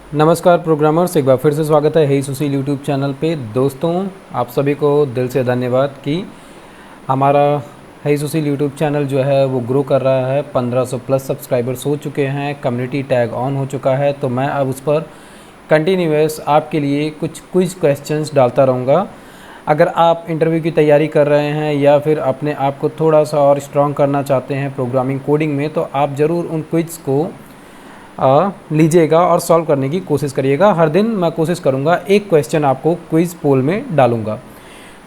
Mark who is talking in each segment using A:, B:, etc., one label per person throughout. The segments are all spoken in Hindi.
A: नमस्कार प्रोग्रामर्स, एक बार फिर से स्वागत है हे सुशील यूट्यूब चैनल पे। दोस्तों, आप सभी को दिल से धन्यवाद कि हमारा हे सुशील यूट्यूब चैनल जो है वो ग्रो कर रहा है। 1500 प्लस सब्सक्राइबर्स हो चुके हैं, कम्युनिटी टैग ऑन हो चुका है। तो मैं अब उस पर कंटिन्यूअस आपके लिए कुछ क्विज क्वेश्चंस डालता रहूँगा। अगर आप इंटरव्यू की तैयारी कर रहे हैं या फिर अपने आप को थोड़ा सा और स्ट्रॉन्ग करना चाहते हैं प्रोग्रामिंग कोडिंग में, तो आप ज़रूर उन क्विज को लीजिएगा और सॉल्व करने की कोशिश करिएगा। हर दिन मैं कोशिश करूँगा एक क्वेश्चन आपको क्विज़ पोल में डालूँगा।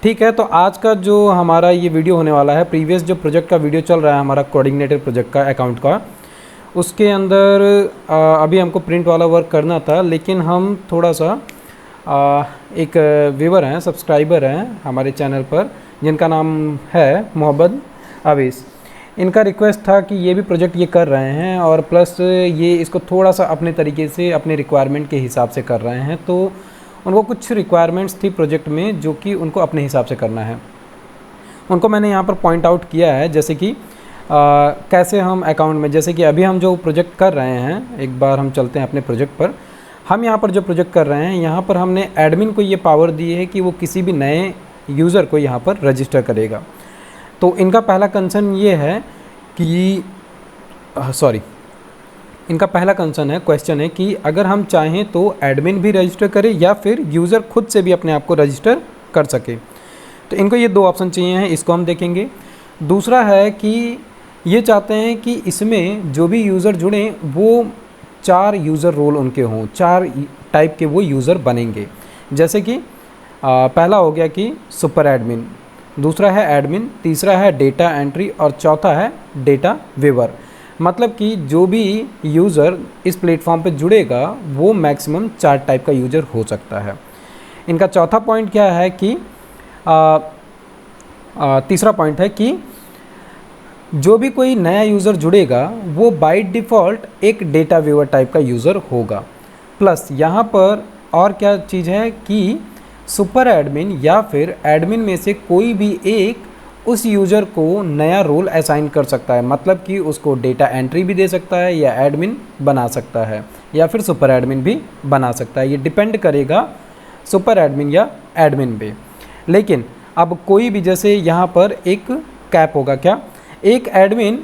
A: ठीक है, तो आज का जो हमारा ये वीडियो होने वाला है, प्रीवियस जो प्रोजेक्ट का वीडियो चल रहा है हमारा कोऑर्डिनेटर प्रोजेक्ट का अकाउंट का, उसके अंदर अभी हमको प्रिंट वाला वर्क करना था, लेकिन हम थोड़ा सा एक व्यूवर हैं, सब्सक्राइबर हैं हमारे चैनल पर, जिनका नाम है मोहम्मद अवीस। इनका रिक्वेस्ट था कि ये भी प्रोजेक्ट ये कर रहे हैं और प्लस ये इसको थोड़ा सा अपने तरीके से अपने रिक्वायरमेंट के हिसाब से कर रहे हैं। तो उनको कुछ रिक्वायरमेंट्स थी प्रोजेक्ट में जो कि उनको अपने हिसाब से करना है। उनको मैंने यहाँ पर पॉइंट आउट किया है, जैसे कि कैसे हम अकाउंट में, जैसे कि अभी हम जो प्रोजेक्ट कर रहे हैं, एक बार हम चलते हैं अपने प्रोजेक्ट पर। हम यहाँ पर जो प्रोजेक्ट कर रहे हैं, यहाँ पर हमने एडमिन को ये पावर दी है कि वो किसी भी नए यूज़र को यहाँ पर रजिस्टर करेगा। तो इनका पहला कंसर्न ये है कि इनका पहला कंसर्न है, क्वेश्चन है कि अगर हम चाहें तो एडमिन भी रजिस्टर करें या फिर यूज़र खुद से भी अपने आप को रजिस्टर कर सके। तो इनको ये दो ऑप्शन चाहिए हैं, इसको हम देखेंगे। दूसरा है कि ये चाहते हैं कि इसमें जो भी यूज़र जुड़ें वो 4 यूज़र रोल उनके हों, 4 टाइप के वो यूज़र बनेंगे। जैसे कि पहला हो गया कि सुपर एडमिन, दूसरा है एडमिन, तीसरा है डेटा एंट्री और चौथा है डेटा वेवर। मतलब कि जो भी यूज़र इस प्लेटफॉर्म पे जुड़ेगा वो मैक्सिमम 4 टाइप का यूज़र हो सकता है। इनका चौथा पॉइंट क्या है कि तीसरा पॉइंट है कि जो भी कोई नया यूज़र जुड़ेगा वो बाय डिफ़ॉल्ट एक डेटा वेवर टाइप का यूज़र होगा। प्लस यहाँ पर और क्या चीज़ है कि सुपर एडमिन या फिर एडमिन में से कोई भी एक उस यूज़र को नया रोल असाइन कर सकता है। मतलब कि उसको डेटा एंट्री भी दे सकता है या एडमिन बना सकता है या फिर सुपर एडमिन भी बना सकता है। ये डिपेंड करेगा सुपर एडमिन या एडमिन पे। लेकिन अब कोई भी, जैसे यहाँ पर एक कैप होगा, क्या एक एडमिन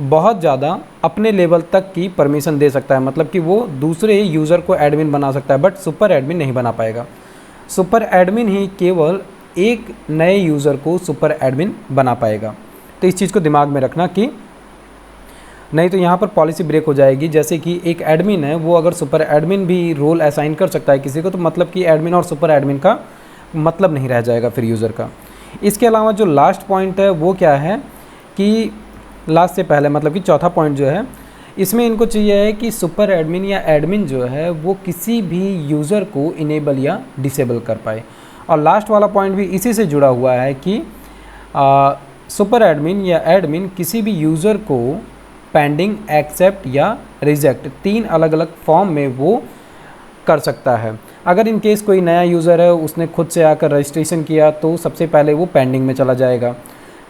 A: बहुत ज़्यादा अपने लेवल तक की परमिशन दे सकता है, मतलब कि वो दूसरे यूज़र को एडमिन बना सकता है, बट सुपर एडमिन नहीं बना पाएगा। सुपर एडमिन ही केवल एक नए यूज़र को सुपर एडमिन बना पाएगा। तो इस चीज़ को दिमाग में रखना कि नहीं तो यहाँ पर पॉलिसी ब्रेक हो जाएगी। जैसे कि एक एडमिन है, वो अगर सुपर एडमिन भी रोल असाइन कर सकता है किसी को, तो मतलब कि एडमिन और सुपर एडमिन का मतलब नहीं रह जाएगा फिर यूज़र का। इसके अलावा जो लास्ट पॉइंट है वो क्या है कि लास्ट से पहले, मतलब कि चौथा पॉइंट जो है, इसमें इनको चाहिए है कि सुपर एडमिन या एडमिन जो है वो किसी भी यूज़र को इनेबल या डिसेबल कर पाए। और लास्ट वाला पॉइंट भी इसी से जुड़ा हुआ है कि सुपर एडमिन या एडमिन किसी भी यूज़र को पेंडिंग, एक्सेप्ट या रिजेक्ट 3 अलग अलग फॉर्म में वो कर सकता है। अगर इन केस कोई नया यूज़र है, उसने खुद से आकर रजिस्ट्रेशन किया, तो सबसे पहले वो पेंडिंग में चला जाएगा।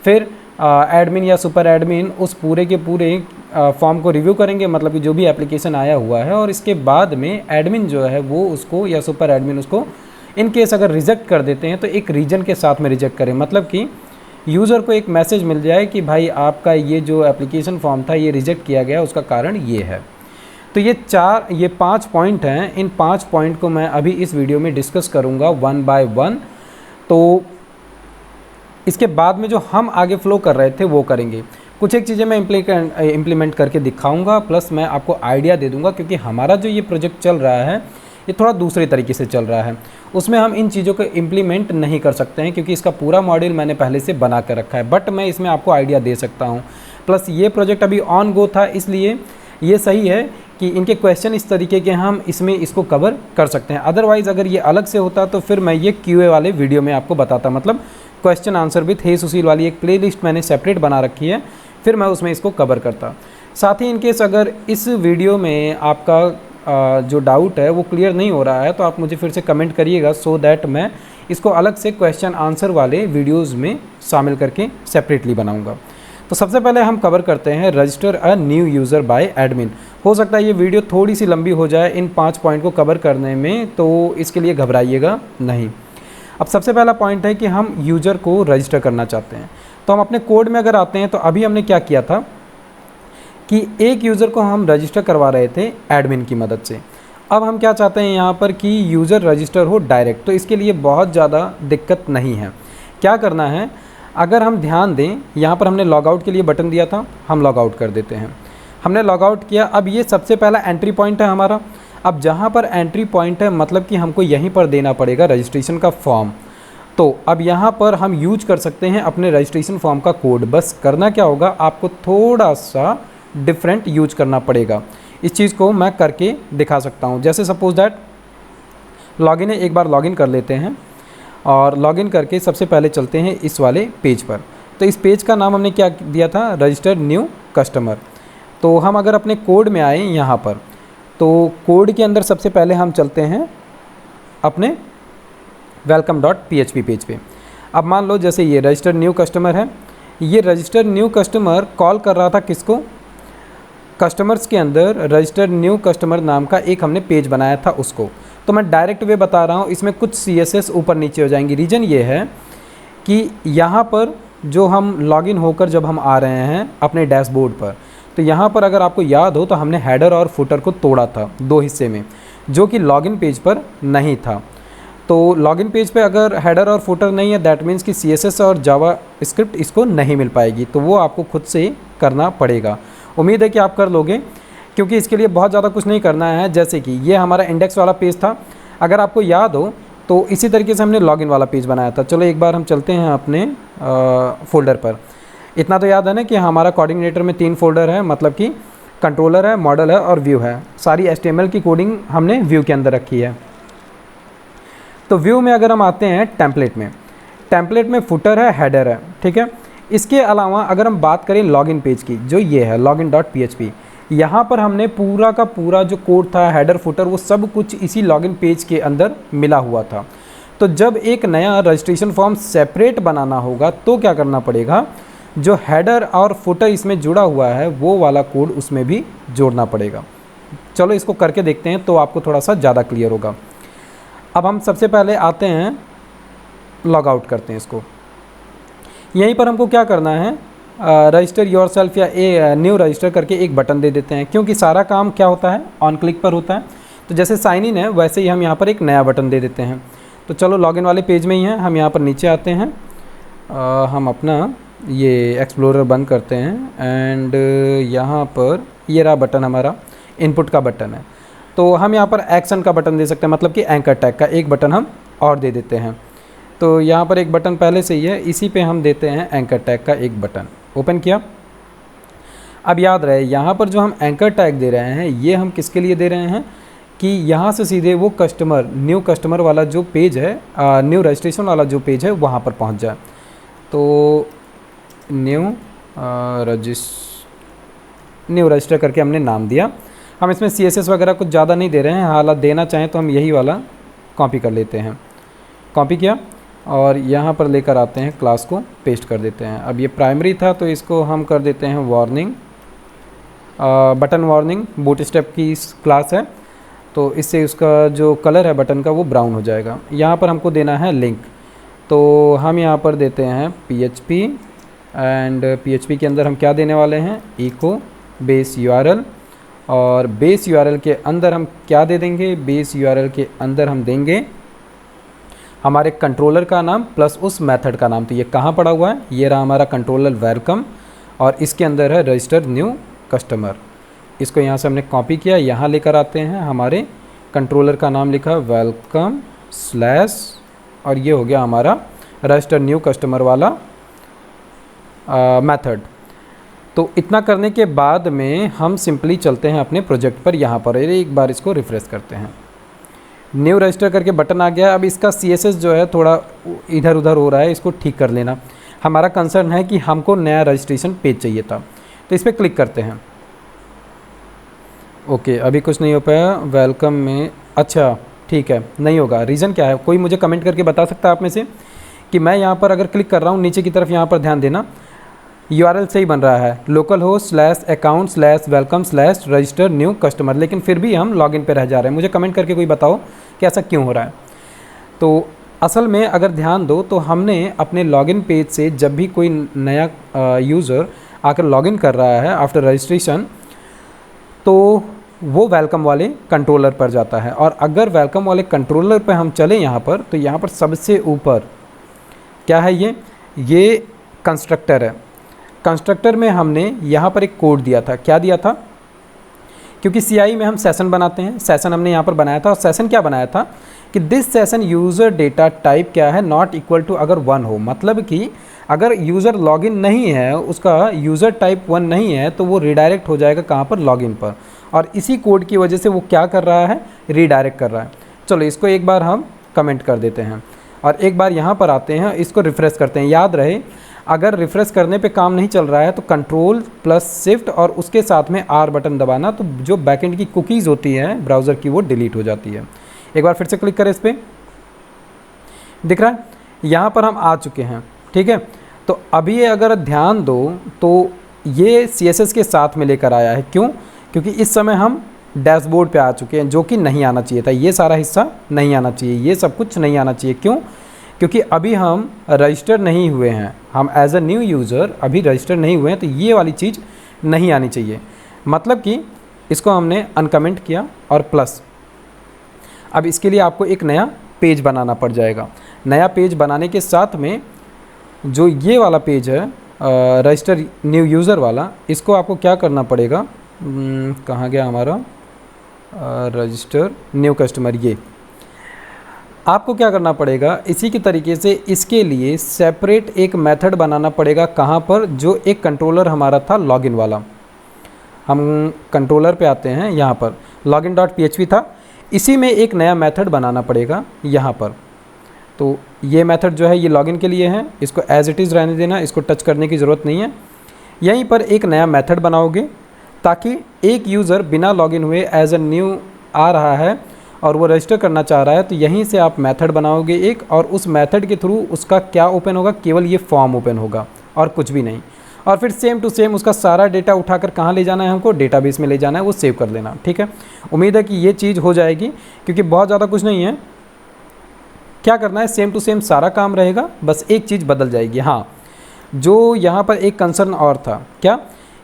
A: फिर एडमिन या सुपर एडमिन उस पूरे के पूरे फॉर्म को रिव्यू करेंगे, मतलब कि जो भी एप्लीकेशन आया हुआ है, और इसके बाद में एडमिन जो है वो उसको, या सुपर एडमिन उसको, इन केस अगर रिजेक्ट कर देते हैं तो एक रीजन के साथ में रिजेक्ट करें। मतलब कि यूज़र को एक मैसेज मिल जाए कि भाई आपका ये जो एप्लीकेशन फॉर्म था ये रिजेक्ट किया गया, उसका कारण ये है। तो ये 5 पॉइंट हैं। इन 5 पॉइंट को मैं अभी इस वीडियो में डिस्कस करूँगा 1 बाय 1। तो इसके बाद में जो हम आगे फ्लो कर रहे थे वो करेंगे। कुछ एक चीज़ें मैं इम्प्लीमेंट करके दिखाऊंगा, प्लस मैं आपको आइडिया दे दूंगा, क्योंकि हमारा जो ये प्रोजेक्ट चल रहा है ये थोड़ा दूसरे तरीके से चल रहा है। उसमें हम इन चीज़ों को इम्प्लीमेंट नहीं कर सकते हैं क्योंकि इसका पूरा मॉड्यूल मैंने पहले से बना कर रखा है, बट मैं इसमें आपको आइडिया दे सकता हूँ। प्लस ये प्रोजेक्ट अभी ऑन गो था, इसलिए ये सही है कि इनके क्वेश्चन इस तरीके के हम इसमें इसको कवर कर सकते हैं। अदरवाइज़ अगर ये अलग से होता तो फिर मैं ये QA वाले वीडियो में आपको बताता, मतलब क्वेश्चन आंसर विथ हे सुशील वाली एक प्लेलिस्ट मैंने सेपरेट बना रखी है, फिर मैं उसमें इसको कवर करता। साथ ही इनकेस अगर इस वीडियो में आपका जो डाउट है वो क्लियर नहीं हो रहा है तो आप मुझे फिर से कमेंट करिएगा, सो दैट मैं इसको अलग से क्वेश्चन आंसर वाले वीडियोज़ में शामिल करके सेपरेटली बनाऊँगा। तो सबसे पहले हम कवर करते हैं register a new user by admin. हो सकता है ये वीडियो थोड़ी सी लंबी हो जाए इन 5 पॉइंट को कवर करने में, तो इसके लिए घबराइएगा नहीं। अब सबसे पहला पॉइंट है कि हम यूज़र को रजिस्टर करना चाहते हैं। तो हम अपने कोड में अगर आते हैं तो अभी हमने क्या किया था कि एक यूज़र को हम रजिस्टर करवा रहे थे एडमिन की मदद से। अब हम क्या चाहते हैं यहाँ पर कि यूज़र रजिस्टर हो डायरेक्ट। तो इसके लिए बहुत ज़्यादा दिक्कत नहीं है। क्या करना है, अगर हम ध्यान दें यहाँ पर हमने लॉग आउट के लिए बटन दिया था, हम लॉग आउट कर देते हैं। हमने लॉग आउट किया। अब ये सबसे पहला एंट्री पॉइंट है हमारा। अब जहाँ पर एंट्री पॉइंट है मतलब कि हमको यहीं पर देना पड़ेगा रजिस्ट्रेशन का फॉर्म। तो अब यहाँ पर हम यूज कर सकते हैं अपने रजिस्ट्रेशन फॉर्म का कोड। बस करना क्या होगा, आपको थोड़ा सा डिफरेंट यूज करना पड़ेगा। इस चीज़ को मैं करके दिखा सकता हूँ। जैसे सपोज दैट लॉगिन है, एक बार लॉगिन कर लेते हैं और लॉगिन करके सबसे पहले चलते हैं इस वाले पेज पर। तो इस पेज का नाम हमने क्या दिया था, रजिस्टर न्यू कस्टमर। तो हम अगर अपने कोड में आए यहाँ पर, तो कोड के अंदर सबसे पहले हम चलते हैं अपने welcome.php पेज पे। अब मान लो जैसे ये रजिस्टर न्यू कस्टमर है, ये रजिस्टर न्यू कस्टमर कॉल कर रहा था किसको, कस्टमर्स के अंदर रजिस्टर न्यू कस्टमर नाम का एक हमने पेज बनाया था उसको। तो मैं डायरेक्ट वे बता रहा हूँ, इसमें कुछ CSS ऊपर नीचे हो जाएंगी। रीज़न ये है कि यहाँ पर जो हम लॉगिन होकर जब हम आ रहे हैं अपने डैशबोर्ड पर, तो यहाँ पर अगर आपको याद हो तो हमने हेडर और फुटर को तोड़ा था 2 हिस्से में, जो कि लॉगिन पेज पर नहीं था। तो लॉगिन पेज पे अगर हेडर और फुटर नहीं है, दैट मीन्स कि CSS और जावा स्क्रिप्ट इसको नहीं मिल पाएगी। तो वो आपको खुद से करना पड़ेगा। उम्मीद है कि आप कर लोगे, क्योंकि इसके लिए बहुत ज़्यादा कुछ नहीं करना है। जैसे कि ये हमारा इंडेक्स वाला पेज था, अगर आपको याद हो तो इसी तरीके से हमने लॉगिन वाला पेज बनाया था। चलो एक बार हम चलते हैं अपने फोल्डर पर। इतना तो याद है ना कि हमारा कोऑर्डिनेटर में 3 फोल्डर है, मतलब कि कंट्रोलर है, मॉडल है और व्यू है। सारी HTML की कोडिंग हमने व्यू के अंदर रखी है। तो व्यू में अगर हम आते हैं टेम्पलेट में फुटर है, हेडर है, ठीक है। इसके अलावा अगर हम बात करें लॉगिन पेज की, जो ये है login.php, यहाँ पर हमने पूरा का पूरा जो कोड था, हेडर फुटर, वो सब कुछ इसी लॉगिन पेज के अंदर मिला हुआ था। तो जब एक नया रजिस्ट्रेशन फॉर्म सेपरेट बनाना होगा तो क्या करना पड़ेगा, जो हेडर और फुटर इसमें जुड़ा हुआ है वो वाला कोड उसमें भी जोड़ना पड़ेगा। चलो इसको करके देखते हैं तो आपको थोड़ा सा ज़्यादा क्लियर होगा। अब हम सबसे पहले आते हैं, लॉग आउट करते हैं इसको। यहीं पर हमको क्या करना है, रजिस्टर योरसेल्फ या न्यू रजिस्टर करके एक बटन दे देते हैं, क्योंकि सारा काम क्या होता है, ऑन क्लिक पर होता है। तो जैसे साइन इन है वैसे ही हम यहाँ पर एक नया बटन दे देते हैं। तो चलो लॉगिन वाले पेज में ही हैं, हम यहाँ पर नीचे आते हैं, हम अपना ये एक्सप्लोरर बंद करते हैं एंड यहाँ पर ये रहा बटन, हमारा इनपुट का बटन है। तो हम यहाँ पर एक्शन का बटन दे सकते हैं, मतलब कि एंकर टैग का एक बटन हम और दे देते हैं। तो यहाँ पर एक बटन पहले से ही है, इसी पे हम देते हैं एंकर टैग का एक बटन। ओपन किया। अब याद रहे यहाँ पर जो हम एंकर टैग दे रहे हैं ये हम किसके लिए दे रहे हैं कि यहाँ से सीधे वो कस्टमर, न्यू कस्टमर वाला जो पेज है, न्यू रजिस्ट्रेशन वाला जो पेज है वहाँ पर पहुँच जाए। तो न्यू रजिस्टर करके हमने नाम दिया। हम इसमें CSS वगैरह कुछ ज़्यादा नहीं दे रहे हैं, हालांकि देना चाहें तो हम यही वाला कॉपी कर लेते हैं। कॉपी किया और यहाँ पर लेकर आते हैं, क्लास को पेस्ट कर देते हैं। अब ये प्राइमरी था तो इसको हम कर देते हैं वार्निंग, बटन वार्निंग, बूटस्ट्रैप की क्लास है तो इससे उसका जो कलर है बटन का वो ब्राउन हो जाएगा। यहाँ पर हमको देना है लिंक, तो हम यहाँ पर देते हैं PHP एंड PHP के अंदर हम क्या देने वाले हैं, इको बेस URL, और बेस URL के अंदर हम क्या दे देंगे, बेस URL के अंदर हम देंगे हमारे कंट्रोलर का नाम प्लस उस मेथड का नाम। तो ये कहाँ पड़ा हुआ है, ये रहा हमारा कंट्रोलर वेलकम और इसके अंदर है रजिस्टर न्यू कस्टमर। इसको यहाँ से हमने कॉपी किया, यहाँ लेकर आते हैं, हमारे कंट्रोलर का नाम लिखा वेलकम स्लैश और ये हो गया हमारा रजिस्टर न्यू कस्टमर वाला मेथड। तो इतना करने के बाद में हम सिंपली चलते हैं अपने प्रोजेक्ट पर। यहाँ पर एक बार इसको रिफ्रेश करते हैं, न्यू रजिस्टर करके बटन आ गया। अब इसका CSS जो है थोड़ा इधर उधर हो रहा है, इसको ठीक कर लेना। हमारा कंसर्न है कि हमको नया रजिस्ट्रेशन पेज चाहिए था, तो इस पर क्लिक करते हैं। ओके, अभी कुछ नहीं हो पाया वेलकम में। अच्छा ठीक है, नहीं होगा, रीज़न क्या है, कोई मुझे कमेंट करके बता सकता है आप में से कि मैं यहाँ पर अगर क्लिक कर रहा हूँ नीचे की तरफ, यहाँ पर ध्यान देना, URL सही बन रहा है localhost/account/welcome/register new customer, लेकिन फिर भी हम लॉगिन पे रह जा रहे हैं। मुझे कमेंट करके कोई बताओ कि ऐसा क्यों हो रहा है। तो असल में अगर ध्यान दो तो हमने अपने लॉगिन पेज से जब भी कोई नया यूज़र आकर लॉगिन कर रहा है आफ्टर रजिस्ट्रेशन, तो वो वेलकम वाले कंट्रोलर पर जाता है। और अगर वेलकम वाले कंट्रोलर पर हम चलें यहाँ पर, तो यहाँ पर सबसे ऊपर क्या है, ये कंस्ट्रक्टर है। कंस्ट्रक्टर में हमने यहाँ पर एक कोड दिया था। क्या दिया था? क्योंकि CI में हम सेशन बनाते हैं, सेशन हमने यहाँ पर बनाया था। और सेशन क्या बनाया था कि this session user data type क्या है, नॉट इक्वल टू अगर 1 हो, मतलब कि अगर यूज़र लॉगिन नहीं है, उसका यूज़र टाइप 1 नहीं है, तो वो रिडायरेक्ट हो जाएगा कहाँ पर, लॉगिन पर। और इसी कोड की वजह से वो क्या कर रहा है, रिडायरेक्ट कर रहा है। चलो इसको एक बार हम कमेंट कर देते हैं और एक बार यहाँ पर आते हैं, इसको रिफ़्रेश करते हैं। याद रहे, अगर रिफ़्रेश करने पे काम नहीं चल रहा है तो Ctrl+Shift और उसके साथ में R बटन दबाना, तो जो बैकएंड की कुकीज़ होती हैं ब्राउज़र की, वो डिलीट हो जाती है। एक बार फिर से क्लिक करें इस पर, दिख रहा है यहाँ पर हम आ चुके हैं। ठीक है, तो अभी ये अगर ध्यान दो तो ये CSS के साथ में लेकर आया है। क्यों? क्योंकि इस समय हम डैशबोर्ड पे आ चुके हैं, जो कि नहीं आना चाहिए था। ये सारा हिस्सा नहीं आना चाहिए, ये सब कुछ नहीं आना चाहिए। क्यों? क्योंकि अभी हम रजिस्टर नहीं हुए हैं, हम एज अ न्यू यूज़र अभी रजिस्टर नहीं हुए हैं, तो ये वाली चीज़ नहीं आनी चाहिए। मतलब कि इसको हमने अनकमेंट किया और प्लस, अब इसके लिए आपको एक नया पेज बनाना पड़ जाएगा। नया पेज बनाने के साथ में जो ये वाला पेज है रजिस्टर न्यू यूज़र वाला, इसको आपको क्या करना पड़ेगा, कहाँ गया हमारा रजिस्टर न्यू कस्टमर, ये आपको क्या करना पड़ेगा, इसी के तरीके से इसके लिए सेपरेट एक मेथड बनाना पड़ेगा। कहाँ पर? जो एक कंट्रोलर हमारा था लॉगिन वाला, हम कंट्रोलर पे आते हैं, यहाँ पर login.php था, इसी में एक नया मेथड बनाना पड़ेगा यहाँ पर। तो ये मेथड जो है ये लॉगिन के लिए है, इसको एज इट इज़ रहने देना, इसको टच करने की ज़रूरत नहीं है। यहीं पर एक नया मेथड बनाओगे ताकि एक यूज़र बिना लॉगिन हुए एज अ न्यू आ रहा है और वो रजिस्टर करना चाह रहा है, तो यहीं से आप मेथड बनाओगे एक, और उस मेथड के थ्रू उसका क्या ओपन होगा, केवल ये फॉर्म ओपन होगा और कुछ भी नहीं। और फिर सेम टू सेम उसका सारा डेटा उठाकर कहाँ ले जाना है, हमको डेटाबेस में ले जाना है, वो सेव कर लेना। ठीक है, उम्मीद है कि ये चीज़ हो जाएगी, क्योंकि बहुत ज़्यादा कुछ नहीं है। क्या करना है, सेम टू सेम सारा काम रहेगा, बस एक चीज़ बदल जाएगी। हाँ, जो यहाँ पर एक कंसर्न और था, क्या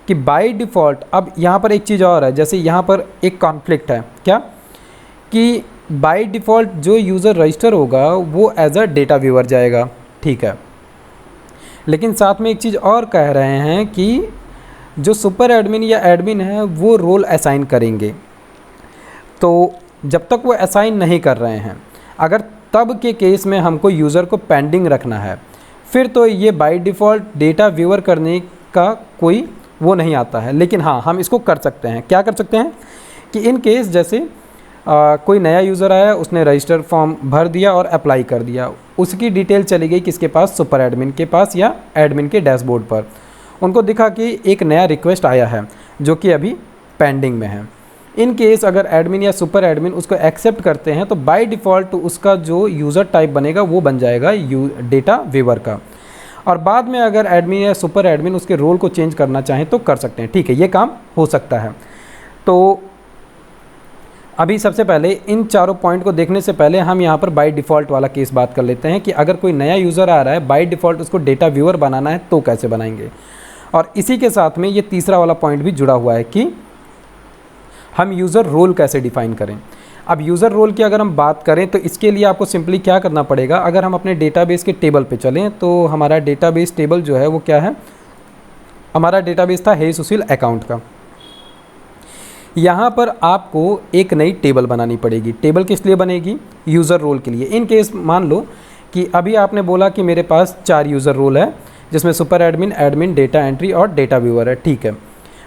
A: कि बाय डिफ़ॉल्ट अब यहाँ पर एक चीज़ और है, जैसे यहाँ पर एक कॉन्फ्लिक्ट है, क्या कि बाय डिफ़ॉल्ट जो यूज़र रजिस्टर होगा वो एज अ डेटा व्यूअर जाएगा। ठीक है, लेकिन साथ में एक चीज़ और कह रहे हैं कि जो सुपर एडमिन या एडमिन है वो रोल असाइन करेंगे। तो जब तक वो असाइन नहीं कर रहे हैं, अगर तब के केस में हमको यूज़र को पेंडिंग रखना है, फिर तो ये बाय डिफ़ॉल्ट डेटा व्यूअर करने का कोई वो नहीं आता है। लेकिन हाँ, हम इसको कर सकते हैं। क्या कर सकते हैं कि इन केस जैसे कोई नया यूज़र आया, उसने रजिस्टर फॉर्म भर दिया और अप्लाई कर दिया, उसकी डिटेल चली गई किसके पास, सुपर एडमिन के पास या एडमिन के डैशबोर्ड पर। उनको दिखा कि एक नया रिक्वेस्ट आया है जो कि अभी पेंडिंग में है। इन केस अगर एडमिन या सुपर एडमिन उसको एक्सेप्ट करते हैं, तो बाय डिफ़ॉल्ट उसका जो यूज़र टाइप बनेगा वो बन जाएगा डेटा व्यूअर का। और बाद में अगर एडमिन या सुपर एडमिन उसके रोल को चेंज करना चाहें तो कर सकते हैं। ठीक है, ये काम हो सकता है। तो अभी सबसे पहले इन चारों पॉइंट को देखने से पहले हम यहाँ पर बाय डिफ़ॉल्ट वाला केस बात कर लेते हैं कि अगर कोई नया यूज़र आ रहा है, बाय डिफ़ॉल्ट उसको डेटा व्यूअर बनाना है तो कैसे बनाएंगे। और इसी के साथ में ये तीसरा वाला पॉइंट भी जुड़ा हुआ है कि हम यूज़र रोल कैसे डिफ़ाइन करें। अब यूज़र रोल की अगर हम बात करें तो इसके लिए आपको सिंपली क्या करना पड़ेगा, अगर हम अपने डेटाबेस के टेबल पे चलें तो हमारा डेटाबेस टेबल जो है वो क्या है, हमारा डेटाबेस था हे सुशील अकाउंट का। यहाँ पर आपको एक नई टेबल बनानी पड़ेगी। टेबल किस लिए बनेगी, यूज़र रोल के लिए। इन केस मान लो कि अभी आपने बोला कि मेरे पास 4 यूज़र रोल है, जिसमें super admin, admin, data entry और डेटा व्यूअर है। ठीक है,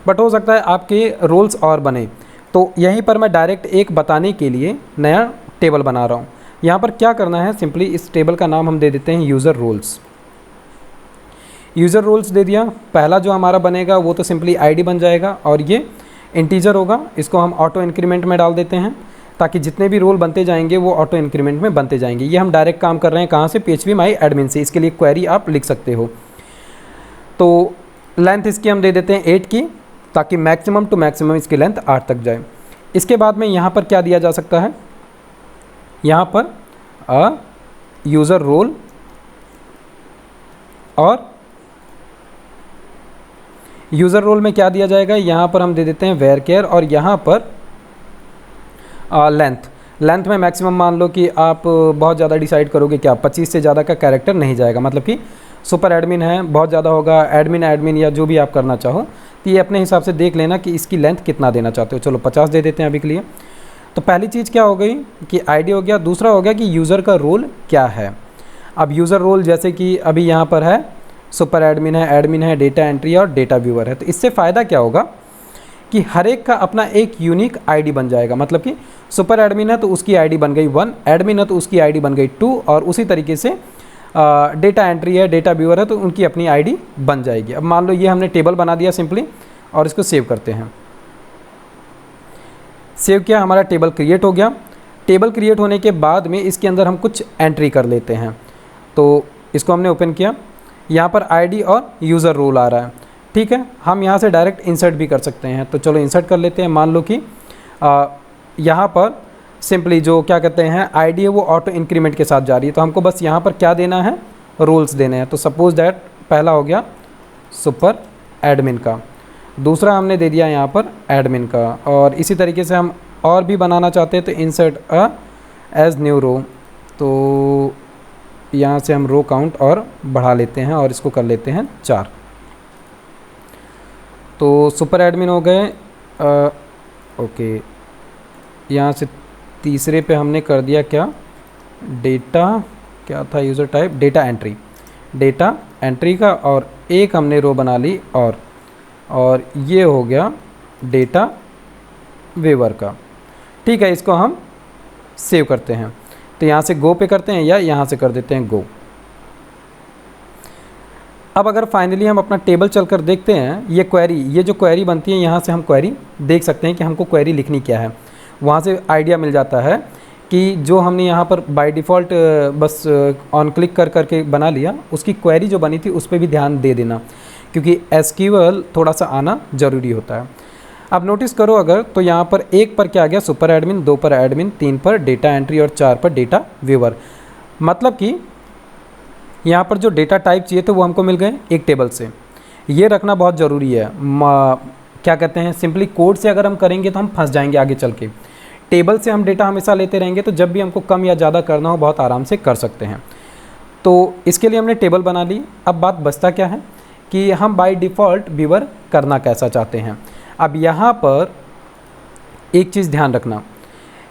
A: बट हो सकता है आपके रोल्स और बने, तो यहीं पर मैं डायरेक्ट एक बताने के लिए नया टेबल बना रहा हूँ। यहाँ पर क्या करना है, सिंपली इस टेबल का नाम हम दे देते हैं यूज़र रोल्स। यूज़र रोल्स दे दिया। पहला जो हमारा बनेगा वो तो सिंपली आईडी बन जाएगा और ये इंटीजर होगा। इसको हम ऑटो इंक्रीमेंट में डाल देते हैं ताकि जितने भी रोल बनते जाएंगे वो ऑटो इंक्रीमेंट में बनते जाएंगे। ये हम डायरेक्ट काम कर रहे हैं कहाँ से, PHP माई एडमिन से। इसके लिए क्वेरी आप लिख सकते हो। तो लेंथ इसकी हम दे देते हैं 8 की, ताकि मैक्सिमम टू मैक्सिमम इसकी लेंथ 8 तक जाए। इसके बाद में यहाँ पर क्या दिया जा सकता है, यहाँ पर यूज़र रोल और यूज़र रोल में क्या दिया जाएगा, यहाँ पर हम दे देते हैं वेयर केयर, और यहाँ पर लेंथ में मैक्सिमम मान लो कि आप बहुत ज़्यादा डिसाइड करोगे क्या, 25 से ज़्यादा का कैरेक्टर नहीं जाएगा, मतलब कि सुपर एडमिन है बहुत ज़्यादा होगा, एडमिन या जो भी आप करना चाहो, तो ये अपने हिसाब से देख लेना कि इसकी लेंथ कितना देना चाहते हो। चलो 50 दे देते हैं अभी के लिए। तो पहली चीज़ क्या हो गई कि आईडी हो गया, दूसरा हो गया कि यूज़र का रोल क्या है। अब यूज़र रोल जैसे कि अभी यहाँ पर है सुपर एडमिन है, डेटा एंट्री और डेटा व्यूअर है। तो इससे फ़ायदा क्या होगा कि हर एक का अपना एक यूनिक आईडी बन जाएगा, मतलब कि सुपर एडमिन है तो उसकी आईडी बन गई 1, एडमिन है तो उसकी आईडी बन गई 2, और उसी तरीके से डेटा एंट्री है, डेटा व्यूअर है तो उनकी अपनी आईडी बन जाएगी। अब मान लो ये हमने टेबल बना दिया सिंपली, और इसको सेव करते हैं। सेव किया, हमारा टेबल क्रिएट हो गया। टेबल क्रिएट होने के बाद में इसके अंदर हम कुछ एंट्री कर लेते हैं। तो इसको हमने ओपन किया, यहाँ पर आईडी और यूज़र रोल आ रहा है, ठीक है। हम यहाँ से डायरेक्ट इंसर्ट भी कर सकते हैं, तो चलो इंसर्ट कर लेते हैं। मान लो कि यहाँ पर सिंपली जो क्या कहते हैं आईडी है वो ऑटो इंक्रीमेंट के साथ जा रही है, तो हमको बस यहाँ पर क्या देना है, रोल्स देने हैं। तो सपोज दैट पहला हो गया सुपर एडमिन का, दूसरा हमने दे दिया यहाँ पर एडमिन का, और इसी तरीके से हम और भी बनाना चाहते हैं तो इंसर्ट एज न्यू रो, तो यहाँ से हम रो काउंट और बढ़ा लेते हैं और इसको कर लेते हैं 4। तो सुपर एडमिन हो गए, ओके। यहाँ से तीसरे पे हमने कर दिया क्या, डेटा क्या था यूज़र टाइप, डेटा एंट्री का, और एक हमने रो बना ली और ये हो गया डेटा वेवर का, ठीक है। इसको हम सेव करते हैं, तो यहाँ से गो पे करते हैं या यहाँ से कर देते हैं गो। अब अगर फाइनली हम अपना टेबल चलकर देखते हैं, ये क्वेरी, ये जो क्वेरी बनती है यहाँ से हम क्वेरी देख सकते हैं कि हमको क्वेरी लिखनी क्या है। वहाँ से आइडिया मिल जाता है कि जो हमने यहाँ पर बाय डिफ़ॉल्ट बस ऑन क्लिक कर करके बना लिया, उसकी क्वेरी जो बनी थी उस पर भी ध्यान दे देना, क्योंकि एसक्यूएल थोड़ा सा आना ज़रूरी होता है। अब नोटिस करो अगर, तो यहाँ पर 1 पर क्या आ गया, सुपर एडमिन, 2 पर एडमिन, 3 पर डेटा एंट्री और 4 पर डेटा व्यूअर। मतलब कि यहाँ पर जो डेटा टाइप चाहिए थे वो हमको मिल गए एक टेबल से। ये रखना बहुत ज़रूरी है। क्या कहते हैं, सिंपली कोड से अगर हम करेंगे तो हम फंस जाएंगे आगे चल के। टेबल से हम डेटा हमेशा लेते रहेंगे तो जब भी हमको कम या ज़्यादा करना हो बहुत आराम से कर सकते हैं। तो इसके लिए हमने टेबल बना ली। अब बात बचता क्या है कि हम बाय डिफ़ॉल्ट व्यूअर करना कैसा चाहते हैं। अब यहाँ पर एक चीज़ ध्यान रखना,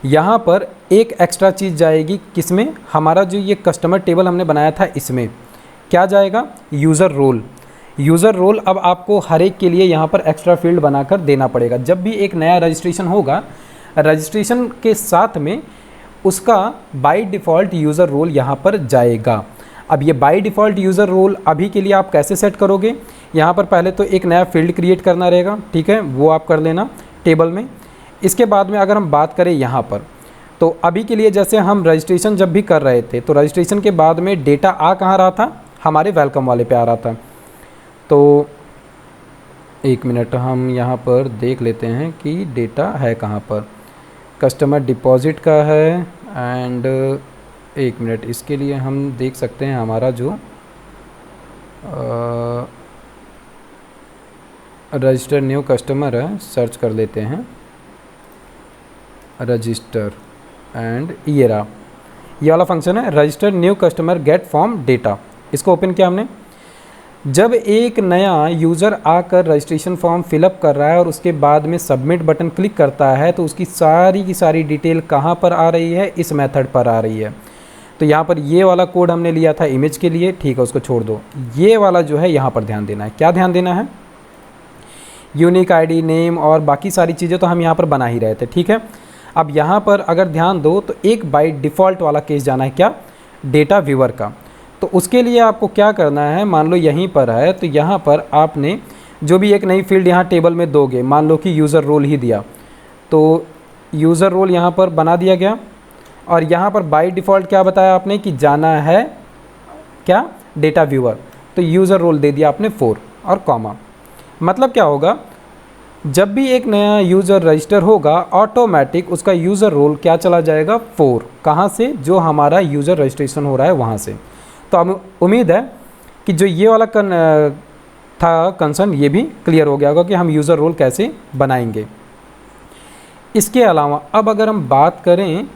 A: यहाँ पर एक एक्स्ट्रा चीज़ जाएगी, किसमें, हमारा जो ये कस्टमर टेबल हमने बनाया था इसमें क्या जाएगा, यूज़र रोल। अब आपको हर एक के लिए यहाँ पर एक्स्ट्रा फील्ड बनाकर देना पड़ेगा। जब भी एक नया रजिस्ट्रेशन होगा, रजिस्ट्रेशन के साथ में उसका बाय डिफ़ॉल्ट यूज़र रोल यहाँ पर जाएगा। अब ये बाय डिफ़ॉल्ट यूज़र रोल अभी के लिए आप कैसे सेट करोगे, यहाँ पर पहले तो एक नया फील्ड क्रिएट करना रहेगा, ठीक है, वो आप कर लेना टेबल में। इसके बाद में अगर हम बात करें यहाँ पर, तो अभी के लिए जैसे हम रजिस्ट्रेशन जब भी कर रहे थे तो रजिस्ट्रेशन के बाद में डेटा आ कहाँ रहा था, हमारे वेलकम वाले पे आ रहा था। तो एक मिनट हम यहाँ पर देख लेते हैं कि डेटा है कहाँ पर, कस्टमर डिपॉजिट का है। एंड एक मिनट, इसके लिए हम देख सकते हैं हमारा जो रजिस्टर न्यू कस्टमर है, सर्च कर लेते हैं रजिस्टर, एंड ये रहा, ये वाला फंक्शन है register new customer get form data. इसको ओपन किया हमने। जब एक नया यूज़र आकर रजिस्ट्रेशन फॉर्म फिलअप कर रहा है और उसके बाद में सबमिट बटन क्लिक करता है तो उसकी सारी की सारी डिटेल कहाँ पर आ रही है, इस मेथड पर आ रही है। तो यहाँ पर ये वाला कोड हमने लिया था इमेज के लिए, ठीक है, उसको छोड़ दो। ये वाला जो है यहाँ पर ध्यान देना है। क्या ध्यान देना है, यूनिक आईडी, नेम और बाकी सारी चीज़ें तो हम यहाँ पर बना ही रहे थे, ठीक है। अब यहाँ पर अगर ध्यान दो तो एक बाय डिफ़ॉल्ट वाला केस जाना है, क्या, डेटा व्यूअर का। तो उसके लिए आपको क्या करना है, मान लो यहीं पर है तो यहाँ पर आपने जो भी एक नई फील्ड यहाँ टेबल में दोगे, मान लो कि यूज़र रोल ही दिया, तो यूज़र रोल यहाँ पर बना दिया गया। और यहाँ पर बाय डिफ़ॉल्ट क्या बताया आपने कि जाना है क्या, डेटा व्यूअर, तो यूज़र रोल दे दिया आपने 4 और कॉमा। मतलब क्या होगा, जब भी एक नया यूज़र रजिस्टर होगा ऑटोमेटिक उसका यूज़र रोल क्या चला जाएगा 4, कहाँ से, जो हमारा यूज़र रजिस्ट्रेशन हो रहा है वहाँ से। तो अब उम्मीद है कि जो ये वाला था कंसर्न ये भी क्लियर हो गया होगा कि हम यूज़र रोल कैसे बनाएंगे। इसके अलावा अब अगर हम बात करें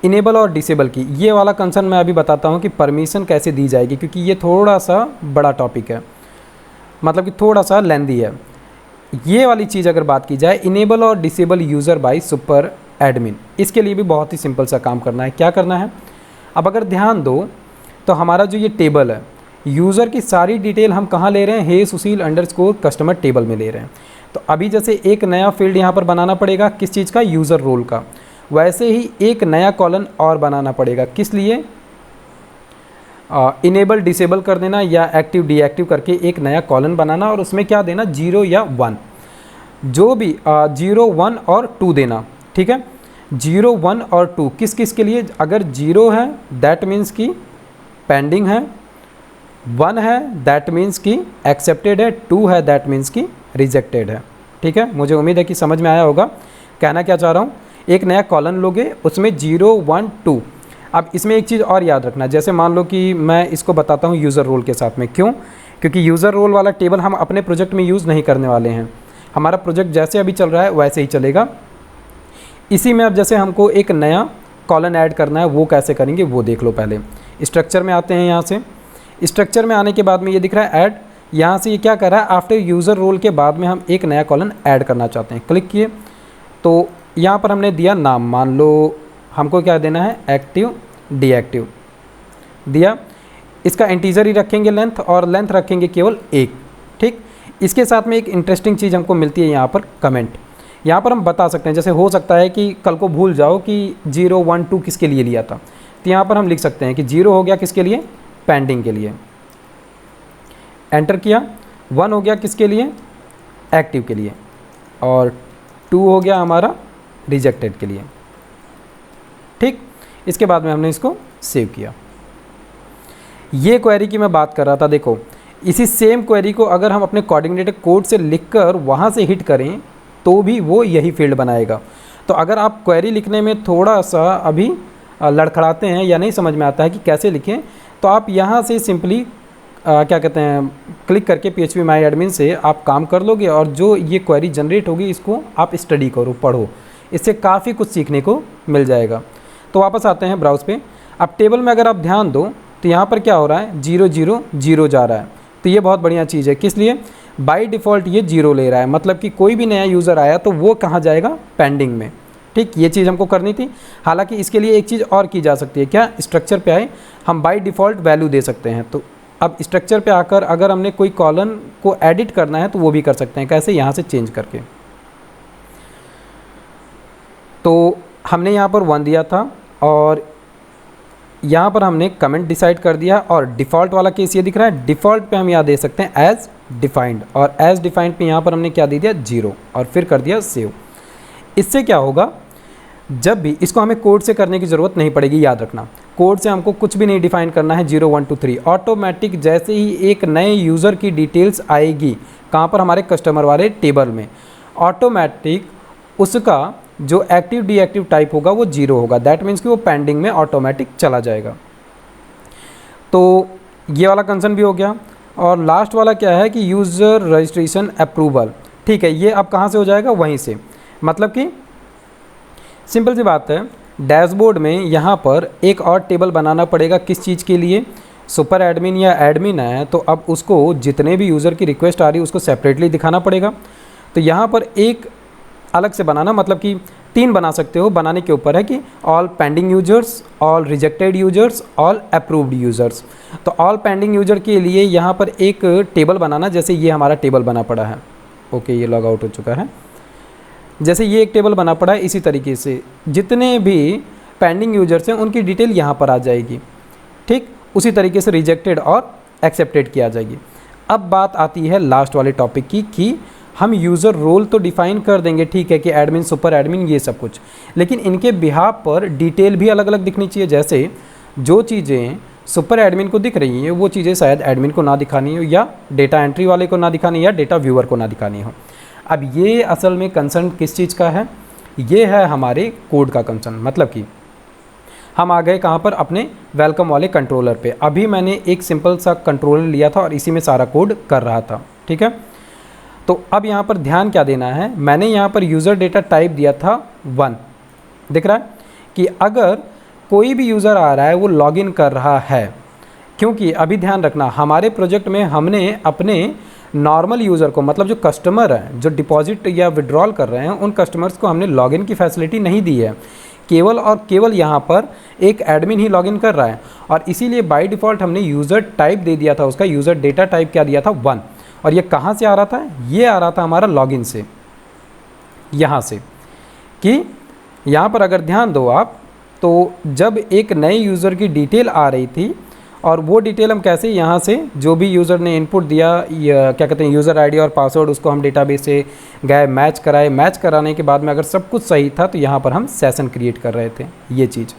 A: इनेबल और डिसेबल की, ये वाला कंसर्न मैं अभी बताता हूँ कि परमिशन कैसे दी जाएगी, क्योंकि ये थोड़ा सा बड़ा टॉपिक है, मतलब कि थोड़ा सा लेंदी है। ये वाली चीज़ अगर बात की जाए, इनेबल और disable user by super admin, इसके लिए भी बहुत ही सिंपल सा काम करना है। क्या करना है, अब अगर ध्यान दो तो हमारा जो ये टेबल है, यूज़र की सारी डिटेल हम कहाँ ले रहे हैं, हे सुशील अंडरस्कोर कस्टमर टेबल में ले रहे हैं। तो अभी जैसे एक नया फील्ड यहाँ पर बनाना पड़ेगा, किस चीज़ का, यूज़र रोल का, वैसे ही एक नया कॉलन और बनाना पड़ेगा, किस लिए, इनेबल डिसेबल कर देना या एक्टिव डीएक्टिव करके एक नया कॉलन बनाना और उसमें क्या देना, 0 या 1, जो भी 0, 1 और 2 देना। ठीक है, 0, 1 और 2 किस किस के लिए, अगर 0 है दैट मीन्स कि पेंडिंग है, 1 है दैट मीन्स कि एक्सेप्टेड है, 2 है दैट मीन्स कि रिजेक्टेड है। ठीक है, मुझे उम्मीद है कि समझ में आया होगा। कहना क्या चाह रहा हूँ, एक नया कॉलन लोगे उसमें 0, 1, 2। अब इसमें एक चीज़ और याद रखना, जैसे मान लो कि मैं इसको बताता हूँ यूज़र रोल के साथ में, क्यों, क्योंकि यूज़र रोल वाला टेबल हम अपने प्रोजेक्ट में यूज़ नहीं करने वाले हैं, हमारा प्रोजेक्ट जैसे अभी चल रहा है वैसे ही चलेगा। इसी में अब जैसे हमको एक नया कॉलन ऐड करना है, वो कैसे करेंगे वो देख लो। पहले स्ट्रक्चर में आते हैं, यहाँ से स्ट्रक्चर में आने के बाद में ये दिख रहा है ऐड, यहाँ से ये क्या कर रहा है, आफ्टर यूज़र रोल के बाद में हम एक नया कॉलन ऐड करना चाहते हैं। क्लिक किए तो यहाँ पर हमने दिया नाम, मान लो हमको क्या देना है, एक्टिव डीएक्टिव दिया, इसका इंटीजर ही रखेंगे लेंथ, और लेंथ रखेंगे केवल 1। ठीक, इसके साथ में एक इंटरेस्टिंग चीज़ हमको मिलती है यहाँ पर, कमेंट। यहाँ पर हम बता सकते हैं, जैसे हो सकता है कि कल को भूल जाओ कि 0, 1, 2 किसके लिए लिया था, तो यहाँ पर हम लिख सकते हैं कि 0 हो गया किसके लिए, पेंडिंग के लिए, एंटर किया, 1 हो गया किसके लिए, एक्टिव के लिए, और 2 हो गया हमारा रिजेक्टेड के लिए। ठीक, इसके बाद में हमने इसको सेव किया। ये क्वेरी की मैं बात कर रहा था, देखो इसी सेम क्वेरी को अगर हम अपने कोऑर्डिनेटर कोड से लिखकर वहाँ से हिट करें तो भी वो यही फील्ड बनाएगा। तो अगर आप क्वेरी लिखने में थोड़ा सा अभी लड़खड़ाते हैं या नहीं समझ में आता है कि कैसे लिखें, तो आप यहाँ से सिंपली क्या कहते हैं, क्लिक करके PHP माई एडमिन से आप काम कर लोगे, और जो ये क्वेरी जनरेट होगी इसको आप स्टडी करो, पढ़ो, इससे काफ़ी कुछ सीखने को मिल जाएगा। तो वापस आते हैं ब्राउज़ पे। अब टेबल में अगर आप ध्यान दो तो यहाँ पर क्या हो रहा है, 0, 0, 0 जा रहा है, तो ये बहुत बढ़िया चीज़ है। किस लिए, बाय डिफ़ॉल्ट ये 0 ले रहा है, मतलब कि कोई भी नया यूज़र आया तो वो कहाँ जाएगा, पेंडिंग में। ठीक, ये चीज़ हमको करनी थी। हालांकि इसके लिए एक चीज़ और की जा सकती है, क्या, स्ट्रक्चर पे आए, हम बाय डिफ़ॉल्ट वैल्यू दे सकते हैं। तो अब स्ट्रक्चर पे आकर अगर हमने कोई कॉलन को एडिट करना है तो वो भी कर सकते हैं, कैसे, यहाँ से चेंज करके। तो हमने यहाँ पर 1 दिया था और यहाँ पर हमने कमेंट डिसाइड कर दिया, और डिफ़ॉल्ट वाला केस ये दिख रहा है, डिफ़ॉल्ट पे हम यहाँ दे सकते हैं एज़ डिफाइंड, और एज़ डिफाइंड पे यहाँ पर हमने क्या दे दिया, 0, और फिर कर दिया सेव। इससे क्या होगा, जब भी इसको हमें कोड से करने की ज़रूरत नहीं पड़ेगी, याद रखना कोड से हमको कुछ भी नहीं डिफाइन करना है, 0, 1, 2, 3 ऑटोमेटिक जैसे ही एक नए यूज़र की डिटेल्स आएगी कहाँ पर, हमारे कस्टमर वाले टेबल में, ऑटोमेटिक उसका जो एक्टिव डीएक्टिव टाइप होगा वो 0 होगा, दैट मीन्स कि वो पेंडिंग में ऑटोमेटिक चला जाएगा। तो ये वाला कंसर्न भी हो गया। और लास्ट वाला क्या है कि यूज़र रजिस्ट्रेशन अप्रूवल। ठीक है, ये अब कहाँ से हो जाएगा, वहीं से, मतलब कि सिंपल सी बात है, डैशबोर्ड में यहाँ पर एक और टेबल बनाना पड़ेगा, किस चीज़ के लिए, सुपर एडमिन या एडमिन है तो अब उसको जितने भी यूज़र की रिक्वेस्ट आ रही है उसको सेपरेटली दिखाना पड़ेगा। तो यहाँ पर एक अलग से बनाना, मतलब कि 3 बना सकते हो, बनाने के ऊपर है कि all pending users, all rejected users, all approved users. तो ऑल पेंडिंग यूजर के लिए यहाँ पर एक टेबल बनाना, जैसे ये हमारा टेबल बना पड़ा है, ओके ये लॉग आउट हो चुका है, जैसे ये एक टेबल बना पड़ा है, इसी तरीके से जितने भी पेंडिंग यूजर्स हैं उनकी डिटेल यहाँ पर आ जाएगी। ठीक, उसी तरीके से रिजेक्टेड और एक्सेप्टेड की आ जाएगी। अब बात आती है लास्ट वाले टॉपिक की कि हम यूज़र रोल तो डिफ़ाइन कर देंगे, ठीक है कि एडमिन, सुपर एडमिन, ये सब कुछ, लेकिन इनके बिहाफ पर डिटेल भी अलग अलग दिखनी चाहिए। जैसे जो चीज़ें सुपर एडमिन को दिख रही हैं वो चीज़ें शायद एडमिन को ना दिखानी हो, या डेटा एंट्री वाले को ना दिखानी, या डेटा व्यूअर को ना दिखानी हो। अब ये असल में कंसर्न किस चीज़ का है, ये है हमारे कोड का कंसर्न। मतलब कि हम आ गए कहाँ पर, अपने वेलकम वाले कंट्रोलर पे। अभी मैंने एक सिंपल सा कंट्रोलर लिया था और इसी में सारा कोड कर रहा था, ठीक है। तो अब यहाँ पर ध्यान क्या देना है, मैंने यहाँ पर यूज़र डेटा टाइप दिया था 1, दिख रहा है कि अगर कोई भी यूज़र आ रहा है वो लॉगिन कर रहा है, क्योंकि अभी ध्यान रखना हमारे प्रोजेक्ट में हमने अपने नॉर्मल यूज़र को, मतलब जो कस्टमर है जो डिपॉजिट या विड्रॉल कर रहे हैं, उन कस्टमर्स को हमने लॉगिन की फैसिलिटी नहीं दी है। केवल और केवल यहाँ पर एक एडमिन ही लॉगिन कर रहा है, और इसीलिए बाय डिफ़ॉल्ट हमने यूज़र टाइप दे दिया था, उसका यूज़र डेटा टाइप क्या दिया था 1। और ये कहाँ से आ रहा था, ये आ रहा था हमारा लॉगिन से, यहाँ से। कि यहाँ पर अगर ध्यान दो आप, तो जब एक नए यूज़र की डिटेल आ रही थी, और वो डिटेल हम कैसे, यहाँ से जो भी यूज़र ने इनपुट दिया, क्या कहते हैं यूज़र आईडी और पासवर्ड, उसको हम डेटाबेस से गए मैच कराए। मैच कराने के बाद में अगर सब कुछ सही था तो यहाँ पर हम सेशन क्रिएट कर रहे थे, ये चीज़।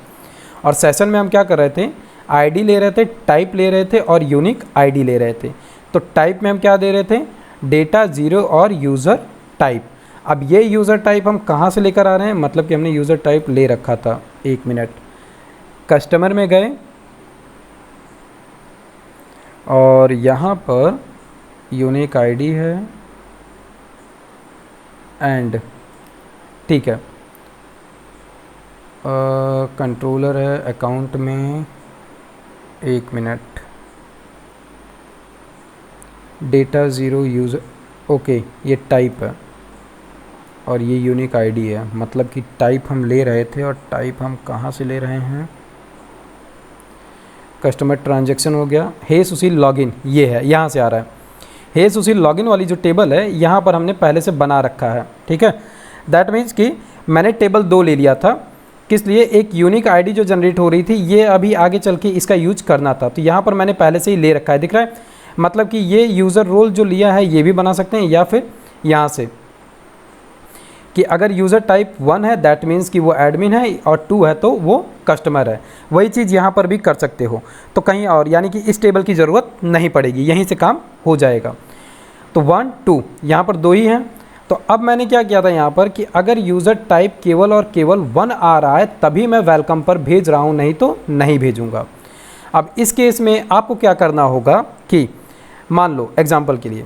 A: और सेशन में हम क्या कर रहे थे, आईडी ले रहे थे, टाइप ले रहे थे और यूनिक आईडी ले रहे थे। तो टाइप में हम क्या दे रहे थे, डेटा 0 और यूज़र टाइप। अब ये यूज़र टाइप हम कहाँ से लेकर आ रहे हैं, मतलब कि हमने यूज़र टाइप ले रखा था। 1 मिनट, कस्टमर में गए और यहाँ पर यूनिक आईडी है एंड, ठीक है, कंट्रोलर है अकाउंट में। 1 मिनट, डेटा 0 यूज़र, ओके, ये टाइप है और ये यूनिक आईडी है। मतलब कि टाइप हम ले रहे थे, और टाइप हम कहाँ से ले रहे हैं, कस्टमर ट्रांजैक्शन हो गया। हे सुशील लॉगिन, ये है, यहाँ से आ रहा है। हे सुशील लॉगिन वाली जो टेबल है यहाँ पर हमने पहले से बना रखा है, ठीक है। दैट मीन्स कि मैंने टेबल 2 ले लिया था, किस लिए, एक यूनिक आईडी जो जनरेट हो रही थी, ये अभी आगे चल के इसका यूज करना था, तो यहाँ पर मैंने पहले से ही ले रखा है, दिख रहा है। मतलब कि ये यूज़र रोल जो लिया है ये भी बना सकते हैं, या फिर यहाँ से कि अगर यूज़र टाइप 1 है दैट मीन्स कि वो एडमिन है, और 2 है तो वो कस्टमर है। वही चीज़ यहाँ पर भी कर सकते हो, तो कहीं और, यानी कि इस टेबल की ज़रूरत नहीं पड़ेगी, यहीं से काम हो जाएगा। तो 1 2 यहाँ पर 2 ही हैं। तो अब मैंने क्या किया था यहाँ पर कि अगर यूज़र टाइप केवल और केवल 1 आ रहा है तभी मैं वेलकम पर भेज रहा हूँ, नहीं तो नहीं भेजूँगा। अब इस केस में आपको क्या करना होगा कि मान लो एग्जाम्पल के लिए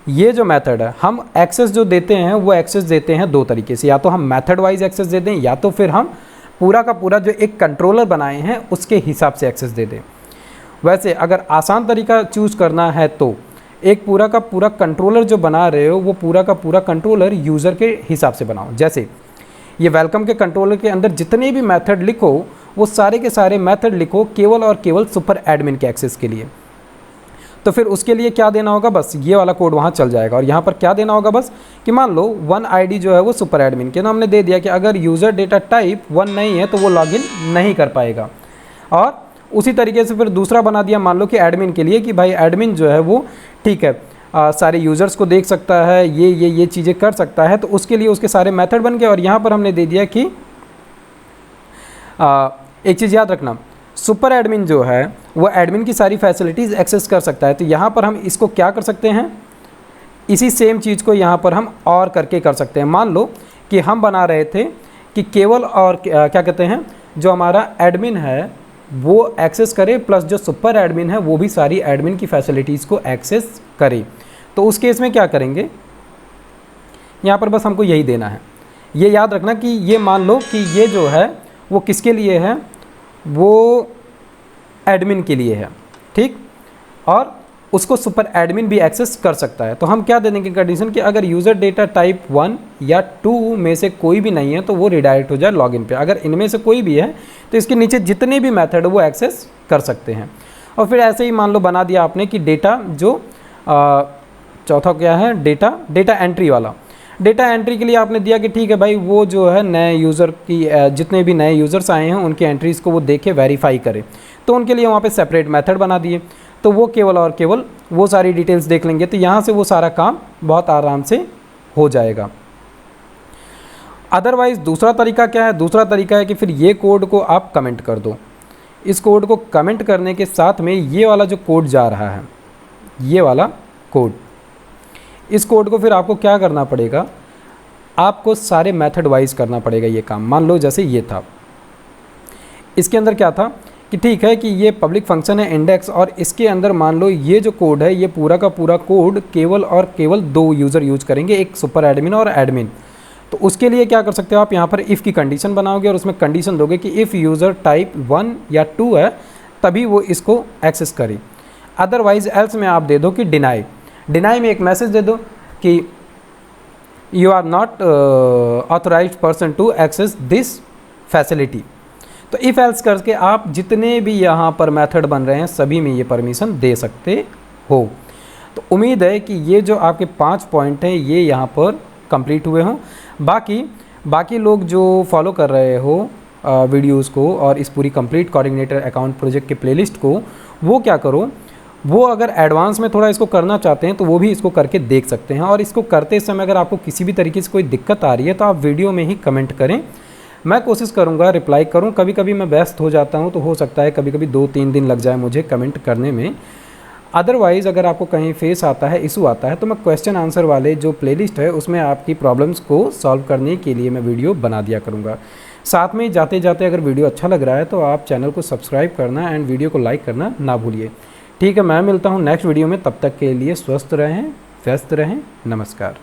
A: ये जो मेथड है, हम एक्सेस जो देते हैं वो एक्सेस देते हैं 2 तरीके से, या तो हम मेथड वाइज एक्सेस दे दें, या तो फिर हम पूरा का पूरा जो एक कंट्रोलर बनाए हैं उसके हिसाब से एक्सेस दे दें। वैसे अगर आसान तरीका चूज़ करना है तो एक पूरा का पूरा कंट्रोलर जो बना रहे हो वो पूरा का पूरा कंट्रोलर यूज़र के हिसाब से बनाओ। जैसे ये वेलकम के कंट्रोलर के अंदर जितने भी मेथड लिखो वो सारे के सारे मेथड लिखो केवल और केवल सुपर एडमिन के एक्सेस के लिए। तो फिर उसके लिए क्या देना होगा, बस ये वाला कोड वहाँ चल जाएगा। और यहाँ पर क्या देना होगा, बस कि मान लो 1 आईडी जो है वो सुपर एडमिन के, ना हमने दे दिया कि अगर यूज़र डेटा टाइप 1 नहीं है तो वो लॉगिन नहीं कर पाएगा। और उसी तरीके से फिर दूसरा बना दिया मान लो कि एडमिन के लिए, कि भाई एडमिन जो है वो ठीक है सारे यूज़र्स को देख सकता है, ये चीज़ें कर सकता है, तो उसके लिए उसके सारे मेथड बन गए। और यहाँ पर हमने दे दिया कि एक चीज़ याद रखना, सुपर एडमिन जो है वो एडमिन की सारी फैसिलिटीज़ एक्सेस कर सकता है। तो यहाँ पर हम इसको क्या कर सकते हैं, इसी सेम चीज़ को यहाँ पर हम और करके कर सकते हैं। मान लो कि हम बना रहे थे कि केवल और क्या कहते हैं, जो हमारा एडमिन है वो एक्सेस करे, प्लस जो सुपर एडमिन है वो भी सारी एडमिन की फैसिलिटीज़ को एक्सेस करे। तो उस केस में क्या करेंगे, यहाँ पर बस हमको यही देना है। ये याद रखना कि ये मान लो कि ये जो है वो किसके लिए है, वो एडमिन के लिए है, ठीक, और उसको सुपर एडमिन भी एक्सेस कर सकता है। तो हम क्या दे देंगे कंडीशन कि अगर यूज़र डेटा टाइप 1 या 2 में से कोई भी नहीं है तो वो रिडायरेक्ट हो जाए लॉगिन पे। अगर इनमें से कोई भी है तो इसके नीचे जितने भी मेथड वो एक्सेस कर सकते हैं। और फिर ऐसे ही मान लो बना दिया आपने कि डेटा जो चौथा क्या है, डेटा एंट्री वाला। डेटा एंट्री के लिए आपने दिया कि ठीक है भाई वो जो है नए यूज़र की जितने भी नए यूज़र्स आए हैं उनकी एंट्रीज़ को वो देखे वेरीफाई करे, तो उनके लिए वहाँ पे सेपरेट मेथड बना दिए। तो वो केवल और केवल वो सारी डिटेल्स देख लेंगे, तो यहाँ से वो सारा काम बहुत आराम से हो जाएगा। अदरवाइज़ दूसरा तरीका क्या है, दूसरा तरीका है कि फिर ये कोड को आप कमेंट कर दो। इस कोड को कमेंट करने के साथ में ये वाला जो कोड जा रहा है, ये वाला कोड, इस कोड को फिर आपको क्या करना पड़ेगा, आपको सारे मेथड वाइज करना पड़ेगा ये काम। मान लो जैसे ये था, इसके अंदर क्या था कि ठीक है कि ये पब्लिक फंक्शन है इंडेक्स, और इसके अंदर मान लो ये जो कोड है, ये पूरा का पूरा कोड केवल और केवल 2 यूज़र यूज करेंगे, एक सुपर एडमिन और एडमिन। तो उसके लिए क्या कर सकते हो आप, यहाँ पर इफ़ की कंडीशन बनाओगे और उसमें कंडीशन दोगे कि इफ़ यूज़र टाइप 1 या 2 है तभी वो इसको एक्सेस करे, अदरवाइज एल्स में आप दे दो कि डिनाई। डिनाई में एक मैसेज दे दो कि you are not authorised person to access this facility. तो इफ़ एल्स करके आप जितने भी यहाँ पर मेथड बन रहे हैं सभी में ये परमिशन दे सकते हो। तो उम्मीद है कि ये जो आपके 5 पॉइंट हैं ये यहाँ पर कंप्लीट हुए हों। बाकी लोग जो फॉलो कर रहे हो वीडियोस को और इस पूरी कंप्लीट कोऑर्डिनेटर अकाउंट प्रोजेक्ट के प्लेलिस्ट को, वो क्या करो, वो अगर एडवांस में थोड़ा इसको करना चाहते हैं तो वो भी इसको करके देख सकते हैं। और इसको करते समय अगर आपको किसी भी तरीके से कोई दिक्कत आ रही है तो आप वीडियो में ही कमेंट करें, मैं कोशिश करूंगा रिप्लाई करूं। कभी कभी मैं व्यस्त हो जाता हूं तो हो सकता है कभी कभी 2-3 दिन लग जाए मुझे कमेंट करने में। अदरवाइज़ अगर आपको कहीं फेस आता है, इशू आता है, तो मैं क्वेश्चन आंसर वाले जो प्लेलिस्ट है उसमें आपकी प्रॉब्लम्स को सॉल्व करने के लिए मैं वीडियो बना दिया करूँगा। साथ में जाते जाते अगर वीडियो अच्छा लग रहा है तो आप चैनल को सब्सक्राइब करना एंड वीडियो को लाइक करना ना भूलिए। ठीक है, मैं मिलता हूँ नेक्स्ट वीडियो में, तब तक के लिए स्वस्थ रहें, व्यस्त रहें, नमस्कार।